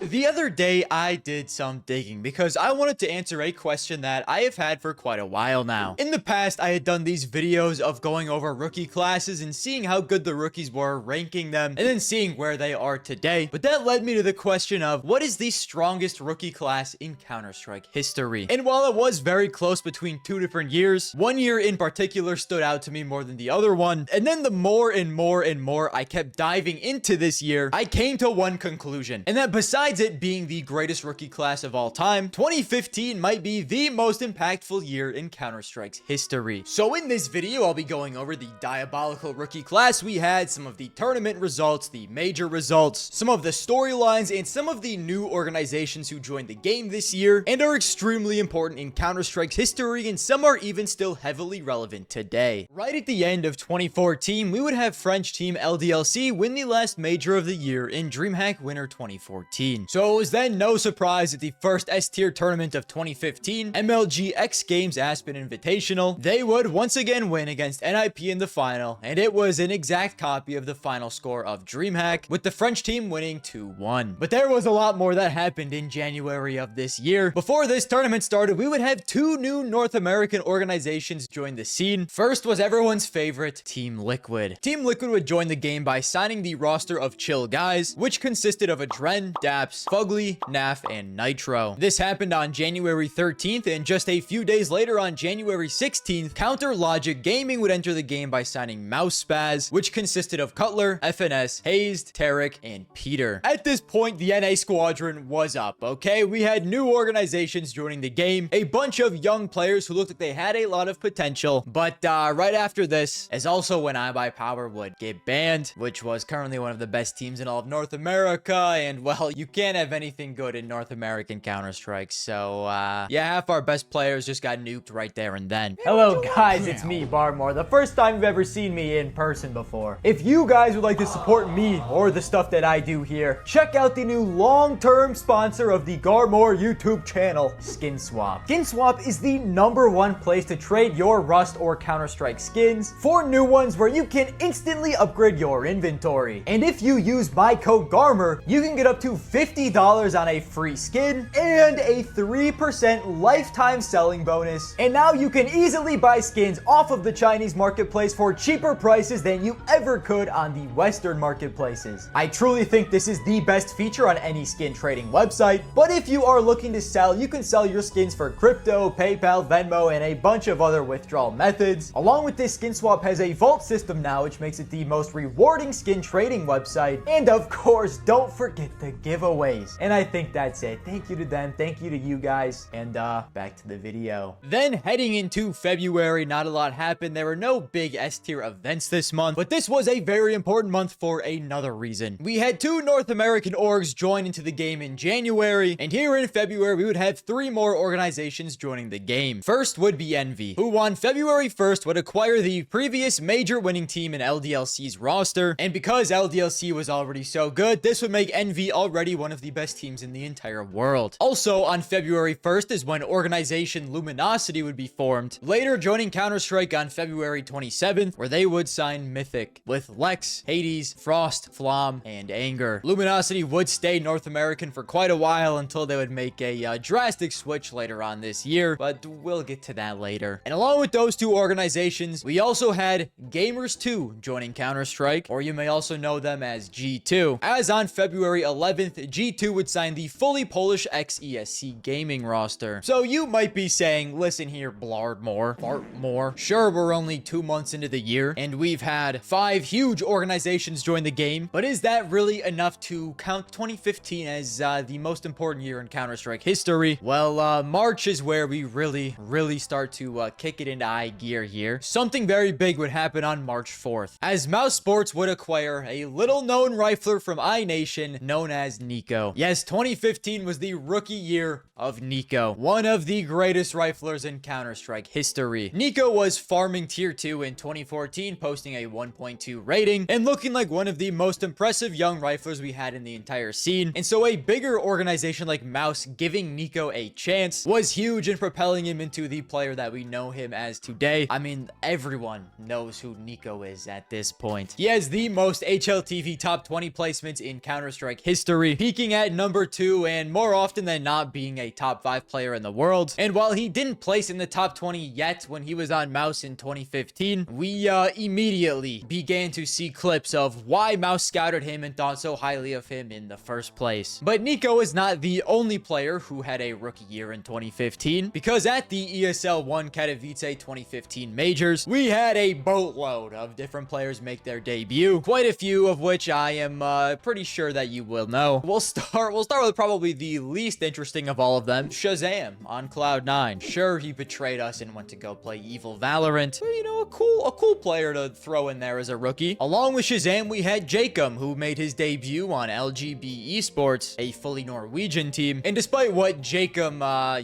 The other day, I did some digging because I wanted to answer a question that I have had for quite a while now. In the past, I had done these videos of going over rookie classes and seeing how good the rookies were, ranking them, and then seeing where they are today. But that led me to the question of, what is the strongest rookie class in Counter-Strike history? And while it was very close between two different years, one year in particular stood out to me more than the other one. And then the more and more and more I kept diving into this year, I came to one conclusion, and that besides it being the greatest rookie class of all time, 2015 might be the most impactful year in Counter-Strike's history. So in this video, I'll be going over the diabolical rookie class we had, some of the tournament results, the major results, some of the storylines, and some of the new organizations who joined the game this year and are extremely important in Counter-Strike's history, and some are even still heavily relevant today. Right at the end of 2014, we would have French team LDLC win the last major of the year in DreamHack Winter 2014. So it was then no surprise that the first S-tier tournament of 2015, MLG X Games Aspen Invitational, they would once again win against NIP in the final, and it was an exact copy of the final score of DreamHack, with the French team winning 2-1. But there was a lot more that happened in January of this year. Before this tournament started, we would have two new North American organizations join the scene. First was everyone's favorite, Team Liquid. Team Liquid would join the game by signing the roster of Chill Guys, which consisted of Adren, Daps, Fugly, Naf, and Nitro. This happened on January 13th, and just a few days later on January 16th, Counter Logic Gaming would enter the game by signing Mouse Spaz, which consisted of Cutler, FNS, Hazed, Tarek, and Peter. At this point, the NA squadron was up, okay? We had new organizations joining the game, a bunch of young players who looked like they had a lot of potential, but right after this is also when iBuyPower would get banned, which was currently one of the best teams in all of North America, and well, you can't have anything good in North American Counter-Strike, so yeah, half our best players just got nuked right there and then. Hello guys, it's me, Garmour, the first time you've ever seen me in person before. If you guys would like to support me or the stuff that I do here, check out the new long-term sponsor of the Garmour YouTube channel, SkinSwap. SkinSwap is the #1 place to trade your Rust or Counter-Strike skins for new ones where you can instantly upgrade your inventory. And if you use my code Garmour, you can get up to $50 on a free skin and a 3% lifetime selling bonus. And now you can easily buy skins off of the Chinese marketplace for cheaper prices than you ever could on the Western marketplaces. I truly think this is the best feature on any skin trading website, but if you are looking to sell, you can sell your skins for crypto, PayPal, Venmo, and a bunch of other withdrawal methods. Along with this, SkinSwap has a vault system now, which makes it the most rewarding skin trading website. And of course, don't forget the giveaways. And I think that's it. Thank you to them, thank you to you guys, and back to the video. Then heading into February, not a lot happened. There were no big S-tier events this month, but this was a very important month for another reason. We had two North American orgs join into the game in January, and here in February, we would have three more organizations joining the game. First would be Envy, who on February 1st would acquire the previous major winning team in LDLC's roster, and because LDLC was already so good, this would make Envy already one of the best teams in the entire world. Also, on February 1st is when organization Luminosity would be formed, later joining Counter-Strike on February 27th, where they would sign Mythic, with Lex, Hades, Frost, Flom, and Anger. Luminosity would stay North American for quite a while until they would make a drastic switch later on this year, but we'll get to that later. And along with those two organizations, we also had Gamers 2 joining Counter-Strike, or you may also know them as G2. As on February 11th, G2 would sign the fully Polish XESC gaming roster. So you might be saying, listen here, Blardmore. Sure, we're only 2 months into the year, and we've had 5 huge organizations join the game, but is that really enough to count 2015 as the most important year in Counter-Strike history? Well, March is where we really start to kick it into high gear here. Something very big would happen on March 4th, as Mouse Sports would acquire a little-known rifler from iNation known as Nico. Yes, 2015 was the rookie year of Nico, one of the greatest riflers in Counter-Strike history. Nico was farming tier 2 in 2014, posting a 1.2 rating, and looking like one of the most impressive young riflers we had in the entire scene. And so a bigger organization like Mouse giving Nico a chance was huge in propelling him into the player that we know him as today. I mean, everyone knows who Nico is at this point. He has the most HLTV top 20 placements in Counter-Strike history, peaking peaking at number 2 and more often than not being a top 5 player in the world. And while he didn't place in the top 20 yet when he was on Mouse in 2015, we immediately began to see clips of why Mouse scouted him and thought so highly of him in the first place. But Nico is not the only player who had a rookie year in 2015, because at the ESL 1 Katowice 2015 majors, we had a boatload of different players make their debut, quite a few of which I am pretty sure that you will know. We'll start with probably the least interesting of all of them, Shazam on Cloud9. Sure, he betrayed us and went to go play evil Valorant, but, you know, a cool player to throw in there as a rookie. Along with Shazam, we had Jacob, who made his debut on LGB esports, a fully Norwegian team. And despite what Jacob,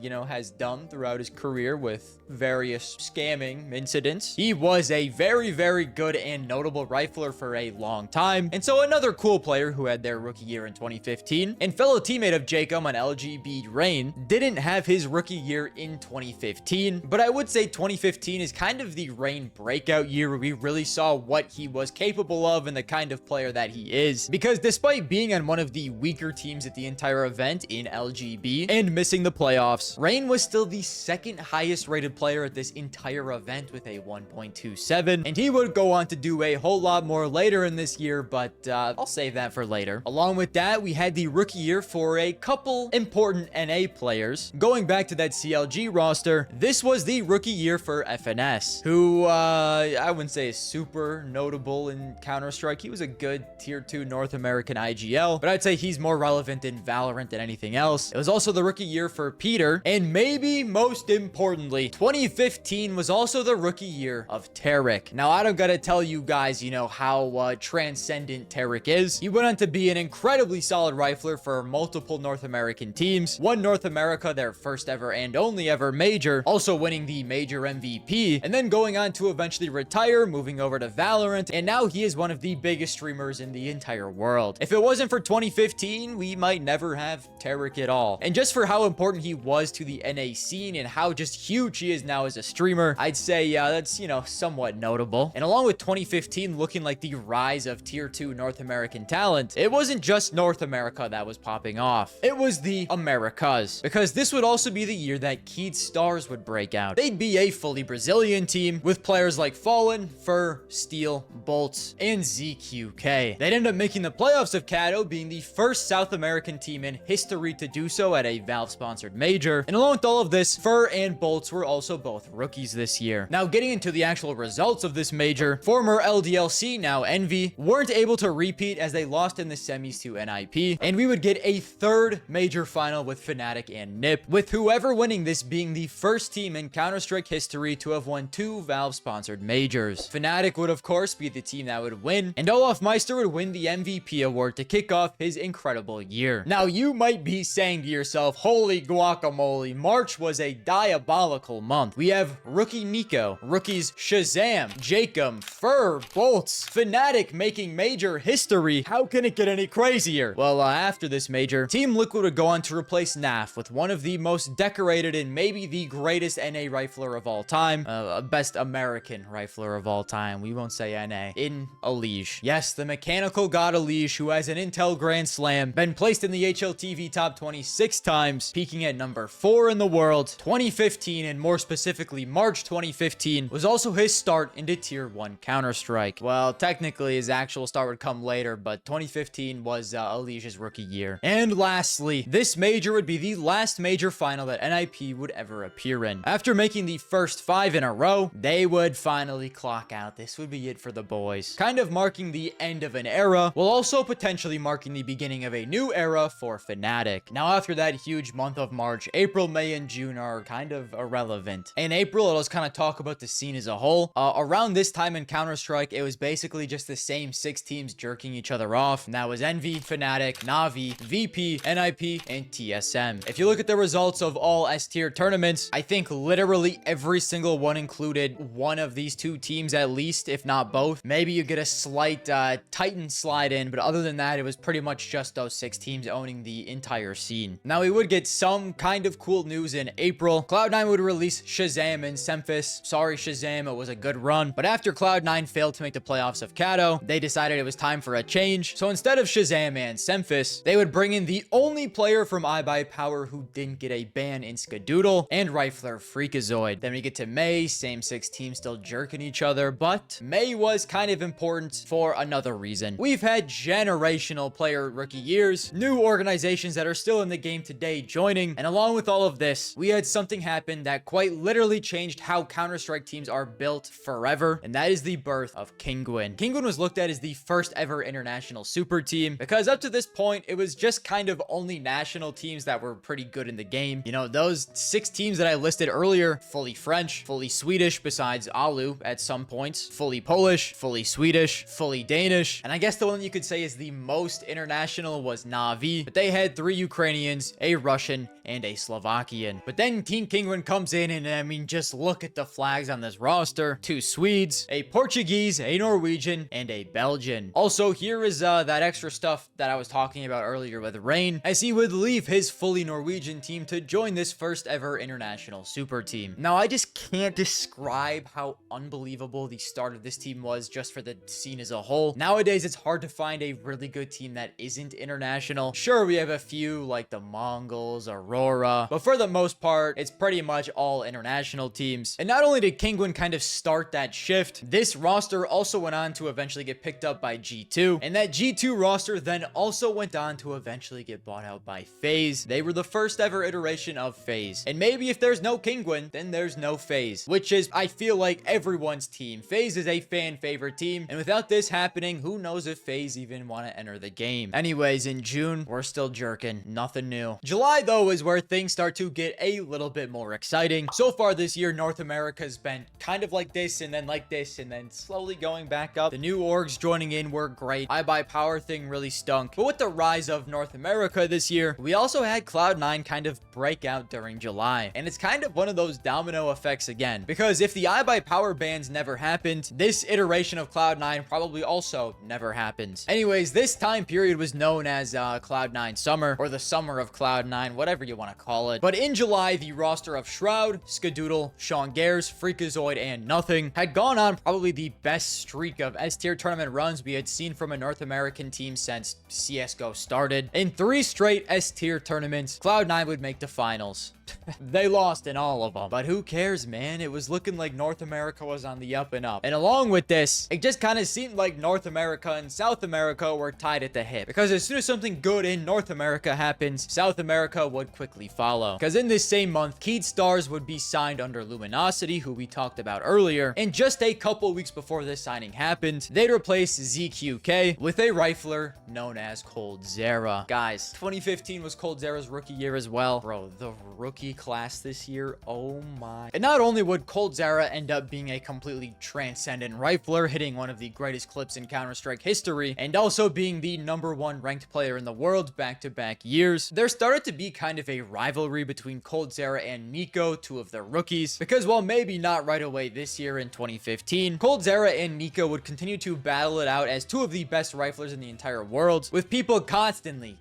you know, has done throughout his career with various scamming incidents, he was a very good and notable rifler for a long time. And so another cool player who had their rookie year in 2015 and fellow teammate of Jacob on LGB Rain didn't have his rookie year in 2015, but I would say 2015 is kind of the Rain breakout year where we really saw what he was capable of and the kind of player that he is, because despite being on one of the weaker teams at the entire event in LGB and missing the playoffs, Rain was still the second highest rated player at this entire event with a 1.27, and he would go on to do a whole lot more later in this year, but I'll save that for later. Along with that, we had the rookie year for a couple important NA players. Going back to that CLG roster, this was the rookie year for FNS, who I wouldn't say is super notable in Counter-Strike. He was a good tier 2 North American IGL, but I'd say he's more relevant in Valorant than anything else. It was also the rookie year for Peter, and maybe most importantly, 2015 was also the rookie year of Tarek. Now, I don't gotta tell you guys, you know, how transcendent Tarek is. He went on to be an incredibly solid rifler for multiple North American teams, won North America their first ever and only ever major, also winning the major MVP, and then going on to eventually retire, moving over to Valorant, and now he is one of the biggest streamers in the entire world. If it wasn't for 2015, we might never have Tarek at all. And just for how important he was to the NA scene and how just huge he is now as a streamer, I'd say that's, you know, somewhat notable. And along with 2015 looking like the rise of tier 2 North American talent, it wasn't just North America that was popping off. It was the Americas, because this would also be the year that Keed Stars would break out. They'd be a fully Brazilian team with players like Fallen, Fur, Steel, Bolts, and ZQK. They'd end up making the playoffs of Kato, being the first South American team in history to do so at a Valve-sponsored major. And along with all of this, Fur and Bolts were also both rookies this year. Now, getting into the actual results of this major, former LDLC, now Envy, weren't able to repeat as they lost in the semis to NIP, and we would get a third major final with Fnatic and NiP, with whoever winning this being the first team in Counter-Strike history to have won 2 Valve-sponsored majors. Fnatic would of course be the team that would win, and Olaf Meister would win the MVP award to kick off his incredible year. Now, you might be saying to yourself, holy guacamole, March was a diabolical month. We have rookie Nico, rookies Shazam, Jacob, Fur, Bolts, Fnatic making major history. How can it get any crazier? Well, after this major, Team Liquid would go on to replace NAF with one of the most decorated and maybe the greatest NA rifler of all time, best American rifler of all time. We won't say NA. In Elige. Yes, the mechanical god Elige, who has an Intel Grand Slam, been placed in the HLTV top 26 times, peaking at number 4 in the world. 2015, and more specifically March 2015, was also his start into tier 1 Counter-Strike. Well, technically his actual start would come later, but 2015 was Elige's rookie year. And lastly, this major would be the last major final that NIP would ever appear in. After making the first 5 in a row, they would finally clock out. This would be it for the boys. Kind of marking the end of an era, while also potentially marking the beginning of a new era for Fnatic. Now, after that huge month of March, April, May, and June are kind of irrelevant. In April, let's kind of talk about the scene as a whole. Around this time in Counter-Strike, it was basically just the same 6 teams jerking each other off, and that was Envy, Fnatic, Na'Vi, VP, NIP, and TSM. If you look at the results of all S-tier tournaments, I think literally every single one included one of these 2 teams at least, if not both. Maybe you get a slight Titan slide in, but other than that, it was pretty much just those 6 teams owning the entire scene. Now, we would get some kind of cool news in April. Cloud9 would release Shazam and Semphis. Sorry, Shazam, it was a good run, but after Cloud9 failed to make the playoffs of Kato, they decided it was time for a change. So instead of Shazam and Semphis, Memphis. They would bring in the only player from iBuyPower who didn't get a ban in Skadoodle, and Rifler Freakazoid. Then we get to May, same 6 teams still jerking each other, but May was kind of important for another reason. We've had generational player rookie years, new organizations that are still in the game today joining, and along with all of this, we had something happen that quite literally changed how Counter-Strike teams are built forever, and that is the birth of Kinguin. Kinguin was looked at as the first ever international super team, because up to this point, it was just kind of only national teams that were pretty good in the game. You know, those 6 teams that I listed earlier, fully French, fully Swedish, besides Alu at some points, fully Polish, fully Swedish, fully Danish, and I guess the one you could say is the most international was Na'Vi, but they had 3 Ukrainians, a Russian, and a Slovakian. But then Team Kinguin comes in, and I mean, just look at the flags on this roster. 2 Swedes, a Portuguese, a Norwegian, and a Belgian. Also, here is that extra stuff that I was talking about earlier with Rain, as he would leave his fully Norwegian team to join this first ever international super team. Now, I just can't describe how unbelievable the start of this team was just for the scene as a whole. Nowadays, it's hard to find a really good team that isn't international. Sure, we have a few like the Mongols, Aurora, but for the most part, it's pretty much all international teams. And not only did Kinguin kind of start that shift, this roster also went on to eventually get picked up by G2, and that G2 roster then also went on to eventually get bought out by FaZe. They were the first ever iteration of FaZe. And maybe if there's no Kinguin, then there's no FaZe, which is, I feel like, everyone's team. FaZe is a fan favorite team, and without this happening, who knows if FaZe even want to enter the game. Anyways, in June, we're still jerking. Nothing new. July, though, is where things start to get a little bit more exciting. So far this year, North America has been kind of like this, and then like this, and then slowly going back up. The new orgs joining in were great. iBuyPower thing really stunk. But with the rise of North America this year, we also had Cloud9 kind of break out during July. And it's kind of one of those domino effects again, because if the iBuyPower bans never happened, this iteration of Cloud9 probably also never happens. Anyways, this time period was known as Cloud9 Summer, or the Summer of Cloud9, whatever you want to call it. But in July, the roster of Shroud, Skadoodle, Sean Gares, Freakazoid, and Nothing had gone on probably the best streak of S-tier tournament runs we had seen from a North American team since CSGO started. In 3 straight S-tier tournaments, Cloud9 would make the finals. They lost in all of them, but who cares, man? It was looking like North America was on the up and up. And along with this, it just kind of seemed like North America and South America were tied at the hip, because as soon as something good in North America happens, South America would quickly follow. Because in this same month, Keed Stars would be signed under Luminosity, who we talked about earlier, and just a couple weeks before this signing happened, they'd replace ZQK with a rifler known as coldzera. Guys, 2015 was coldzera's rookie year as well. Bro, the rookie class this year, oh my. And not only would coldzera end up being a completely transcendent rifler, hitting one of the greatest clips in Counter-Strike history, and also being the #1 ranked player in the world back-to-back years, there started to be kind of a rivalry between coldzera and Nico, 2 of their rookies, because while maybe not right away this year in 2015, coldzera and Nico would continue to battle it out as 2 of the best riflers in the entire world, with people constantly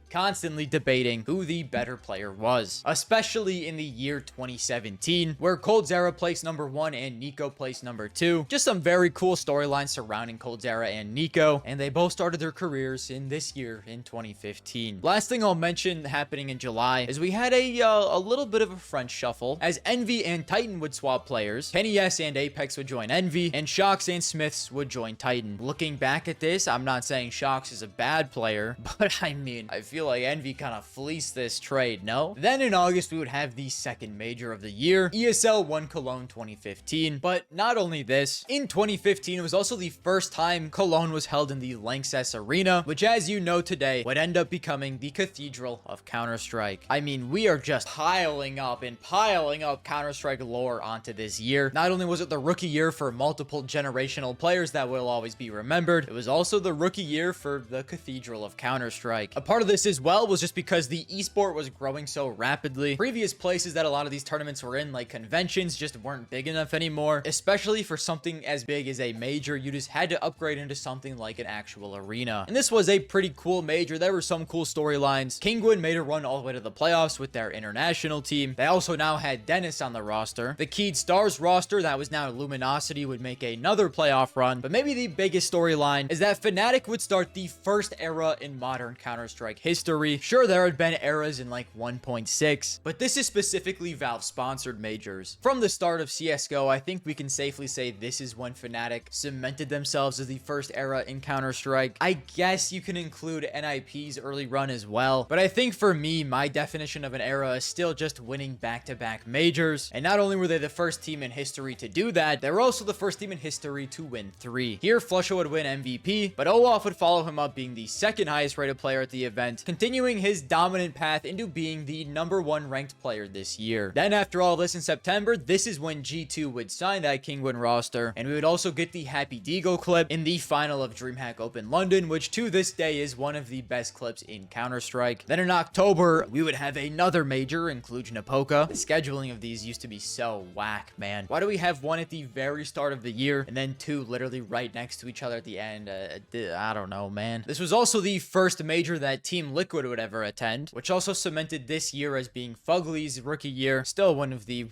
debating who the better player was, especially in the year 2017, where coldzera placed #1 and Nico placed #2. Just some very cool storylines surrounding coldzera and Nico, and they both started their careers in this year in 2015. Last thing I'll mention happening in July is we had a little bit of a French shuffle, as Envy and Titan would swap players. Kenny S and Apex would join Envy, and Shox and Smiths would join Titan. Looking back at this, I'm not saying Shox is a bad player, but I mean, I feel like Envy kind of fleeced this trade, no? Then in August, we would have the second major of the year. ESL won Cologne 2015, but not only this, in 2015, it was also the first time Cologne was held in the Lanxess Arena, which, as you know today, would end up becoming the Cathedral of Counter-Strike. I mean, we are just piling up Counter-Strike lore onto this year. Not only was it the rookie year for multiple generational players that will always be remembered, it was also the rookie year for the Cathedral of Counter-Strike. A part of this as well was just because the esport was growing so rapidly. Previous places that a lot of these tournaments were in, like conventions, just weren't big enough anymore. Especially for something as big as a major, you just had to upgrade into something like an actual arena. And this was a pretty cool major. There were some cool storylines. Kingwin made a run all the way to the playoffs with their international team. They also now had Dennis on the roster. The Keyed Stars roster, that was now Luminosity, would make another playoff run. But maybe the biggest storyline is that Fnatic would start the first era in modern Counter-Strike history. Sure, there had been eras in like 1.6, but this is specifically Valve-sponsored majors. From the start of CSGO, I think we can safely say this is when Fnatic cemented themselves as the first era in Counter-Strike. I guess you can include NIP's early run as well, but I think for me, my definition of an era is still just winning back-to-back majors. And not only were they the first team in history to do that, they were also the first team in history to win 3. Here, flusha would win MVP, but Olaf would follow him up being the second highest rated player at the event, continuing his dominant path into being the #1 ranked player this year. Then after all this in September, this is when G2 would sign that Kingwin roster, and we would also get the Happy Deagle clip in the final of DreamHack Open London, which to this day is one of the best clips in Counter-Strike. Then in October, we would have another major in Cluj-Napoca. The scheduling of these used to be so whack, man. Why do we have one at the very start of the year and then 2 literally right next to each other at the end? I don't know, man. This was also the first major that Team Liquid would ever attend, which also cemented this year as being Fugly's rookie year. Still one of the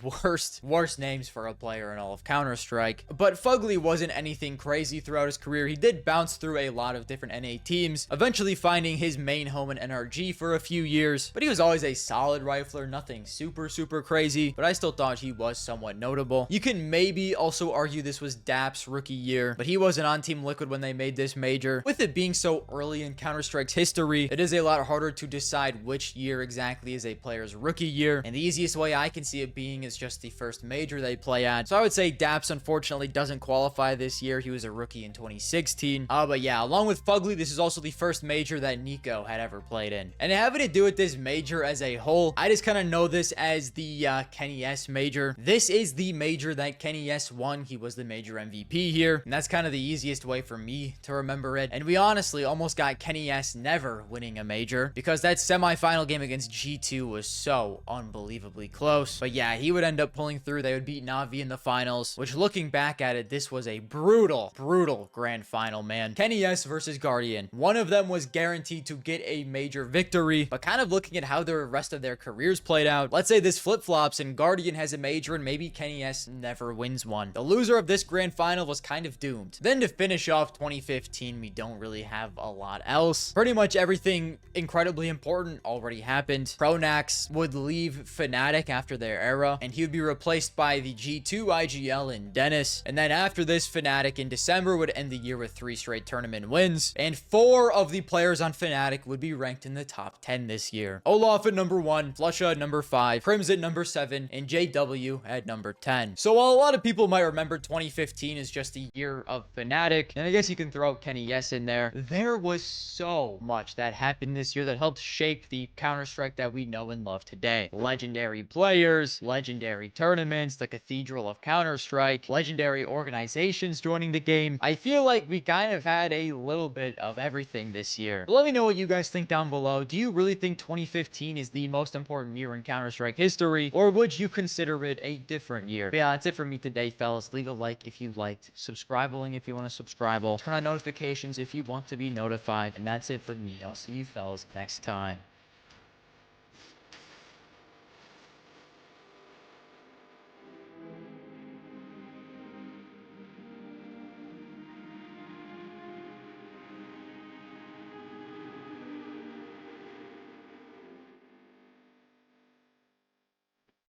worst names for a player in all of Counter-Strike. But Fugly wasn't anything crazy throughout his career. He did bounce through a lot of different NA teams, eventually finding his main home in NRG for a few years. But he was always a solid rifler, nothing super crazy, but I still thought he was somewhat notable. You can maybe also argue this was Dap's rookie year, but he wasn't on Team Liquid when they made this major. With it being so early in Counter-Strike's history, it is a lot harder to decide which year exactly is a player's rookie year, and the easiest way I can see it being is just the first major they play at. So I would say Daps unfortunately doesn't qualify this year. He was a rookie in 2016. But yeah, along with Fugly, this is also the first major that Nico had ever played in. And having to do with this major as a whole, I just kind of know this as the Kenny S major. This is the major that Kenny S won. He was the major MVP here, and that's kind of the easiest way for me to remember it. And we honestly almost got Kenny S never winning a major because that semifinal game against G2 was so unbelievably close. But yeah, he would end up pulling through. They would beat Na'Vi in the finals, which looking back at it, this was a brutal grand final, man. Kenny S versus Guardian. One of them was guaranteed to get a major victory, but kind of looking at how the rest of their careers played out, let's say this flip-flops and Guardian has a major and maybe Kenny S never wins one. The loser of this grand final was kind of doomed. Then to finish off 2015, we don't really have a lot else. Pretty much everything incredibly important already happened. Pronax would leave Fnatic after their era, and he would be replaced by the G2 IGL and Dennis. And then after this, Fnatic in December would end the year with 3 straight tournament wins, and 4 of the players on Fnatic would be ranked in the top 10 this year. Olaf at #1, flusha at #5, Crims at #7, and JW at #10. So while a lot of people might remember 2015 as just a year of Fnatic, and I guess you can throw Kenny S in there was so much that happened this year that helped shape the Counter-Strike that we know and love today. Legendary players, legendary tournaments, the Cathedral of Counter-Strike, legendary organizations joining the game. I feel like we kind of had a little bit of everything this year. But let me know what you guys think down below. Do you really think 2015 is the most important year in Counter-Strike history, or would you consider it a different year? But yeah, that's it for me today, fellas. Leave a like if you liked, subscribe if you want to subscribe, turn on notifications if you want to be notified, and that's it for me. I'll see you fellas next time.